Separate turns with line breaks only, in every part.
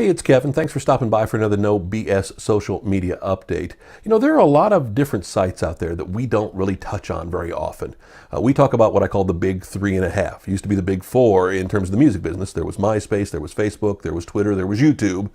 Hey, it's Kevin. Thanks for stopping by for another No BS social media update. You know, there are a lot of different sites out there that we don't really touch on very often. We talk about what I call the big 3.5. It used to be the big 4 in terms of the music business. There was MySpace, there was Facebook, there was Twitter, there was YouTube.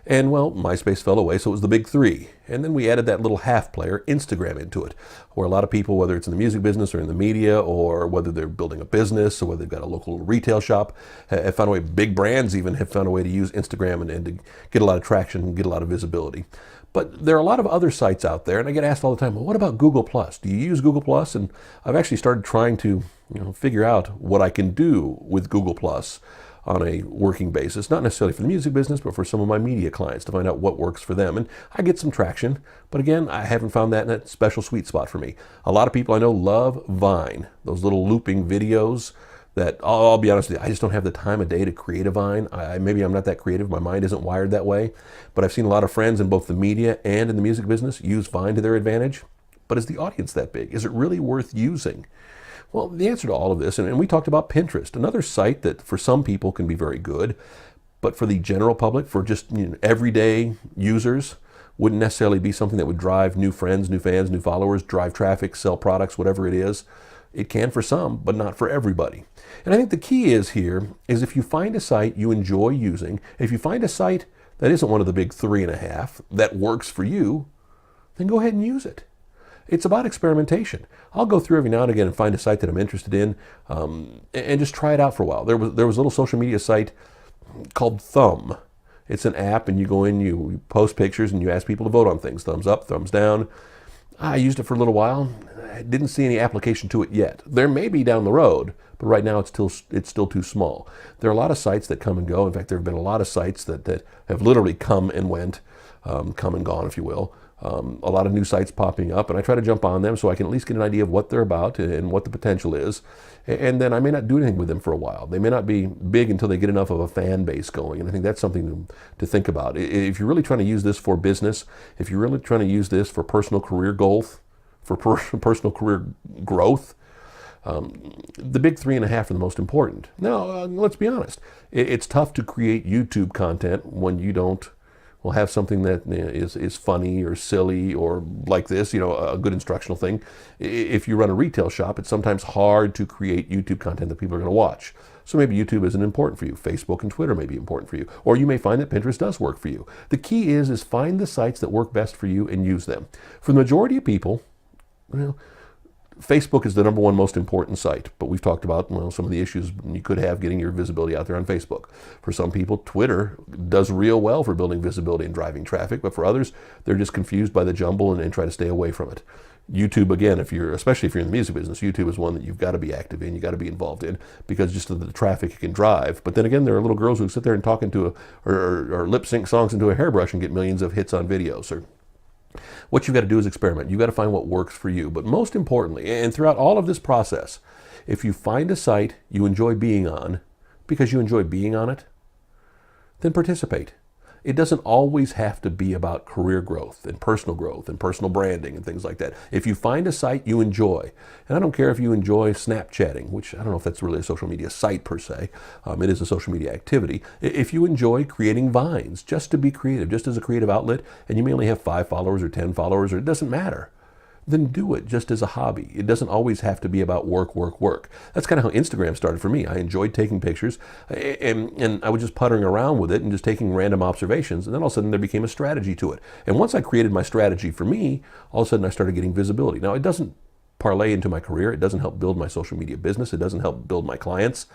And well, MySpace fell away, so it was the big 3. And then we added that little half player, Instagram, into it, where a lot of people, whether it's in the music business or in the media, or whether they're building a business, or whether they've got a local retail shop, have found a way, big brands even have found a way to use Instagram and to get a lot of traction and get a lot of visibility. But there are a lot of other sites out there, and I get asked all the time, well, what about Google+? Do you use Google+? And I've actually started trying to figure out what I can do with Google+ on a working basis, not necessarily for the music business, but for some of my media clients to find out what works for them. And I get some traction, but again, I haven't found that special sweet spot for me. A lot of people I know love Vine, those little looping videos that, I'll be honest with you, I just don't have the time of day to create a Vine. Maybe I'm not that creative, my mind isn't wired that way, but I've seen a lot of friends in both the media and in the music business use Vine to their advantage. But is the audience that big? Is it really worth using? Well, the answer to all of this, and we talked about Pinterest, another site that for some people can be very good, but for the general public, for just everyday users, wouldn't necessarily be something that would drive new friends, new fans, new followers, drive traffic, sell products, whatever it is. It can for some, but not for everybody. And I think the key is here is if you find a site you enjoy using, if you find a site that isn't one of the big 3.5 that works for you, then go ahead and use it. It's about experimentation. I'll go through every now and again and find a site that I'm interested in and just try it out for a while. There was a little social media site called Thumb. It's an app, and you go in, you post pictures, and you ask people to vote on things. Thumbs up, thumbs down. I used it for a little while. I didn't see any application to it yet. There may be down the road, but right now it's still too small. There are a lot of sites that come and go. In fact, there have been a lot of sites that have literally come and went, come and gone, if you will. A lot of new sites popping up, and I try to jump on them so I can at least get an idea of what they're about and what the potential is. And then I may not do anything with them for a while. They may not be big until they get enough of a fan base going, and I think that's something to think about. If you're really trying to use this for business, if you're really trying to use this for personal career goals, for personal career growth, the big 3.5 are the most important. Now, let's be honest. It's tough to create YouTube content when you don't have something that is funny or silly or like this, a good instructional thing. If you run a retail shop, it's sometimes hard to create YouTube content that people are going to watch. So maybe YouTube isn't important for you. Facebook and Twitter may be important for you. Or you may find that Pinterest does work for you. The key is find the sites that work best for you and use them. For the majority of people, Facebook is the number one most important site, but we've talked about some of the issues you could have getting your visibility out there on Facebook. For some people, Twitter does real well for building visibility and driving traffic, but for others, they're just confused by the jumble and try to stay away from it. YouTube, again, especially if you're in the music business, YouTube is one that you've got to be active in, you've got to be involved in, because just of the traffic it can drive. But then again, there are little girls who sit there and talk into or lip sync songs into a hairbrush and get millions of hits on videos. What you've got to do is experiment. You've got to find what works for you. But most importantly, and throughout all of this process, if you find a site you enjoy being on because you enjoy being on it, then participate. It doesn't always have to be about career growth and personal branding and things like that. If you find a site you enjoy, and I don't care if you enjoy Snapchatting, which I don't know if that's really a social media site per se, it is a social media activity. If you enjoy creating Vines just to be creative, just as a creative outlet, and you may only have 5 followers or 10 followers, or it doesn't matter, then do it just as a hobby. It doesn't always have to be about work. That's kind of how Instagram started for me. I enjoyed taking pictures, and I was just puttering around with it and just taking random observations, and then all of a sudden there became a strategy to it. And once I created my strategy for me, all of a sudden I started getting visibility. Now, it doesn't parlay into my career. It doesn't help build my social media business. It doesn't help build my clients.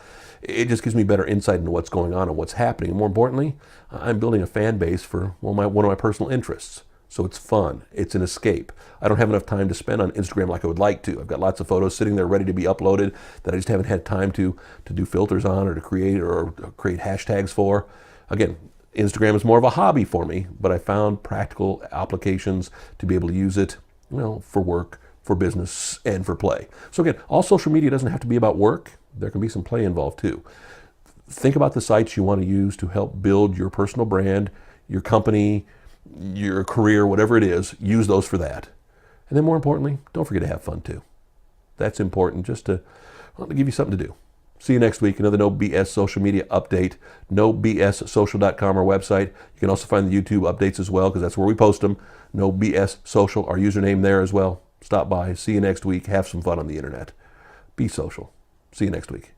It just gives me better insight into what's going on and what's happening. And more importantly, I'm building a fan base for one of my personal interests. So it's fun. It's an escape. I don't have enough time to spend on Instagram like I would like to. I've got lots of photos sitting there ready to be uploaded that I just haven't had time to do filters on or to create hashtags for. Again, Instagram is more of a hobby for me, but I found practical applications to be able to use it, for work, for business, and for play. So again, all social media doesn't have to be about work. There can be some play involved too. Think about the sites you want to use to help build your personal brand, your company, your career, whatever it is. Use those for that. And then more importantly, don't forget to have fun too. That's important, just to give you something to do. See you next week. Another No BS social media update. NoBSSocial.com, our website. You can also find the YouTube updates as well, because that's where we post them. No BS Social, our username there as well. Stop by. See you next week. Have some fun on the internet. Be social. See you next week.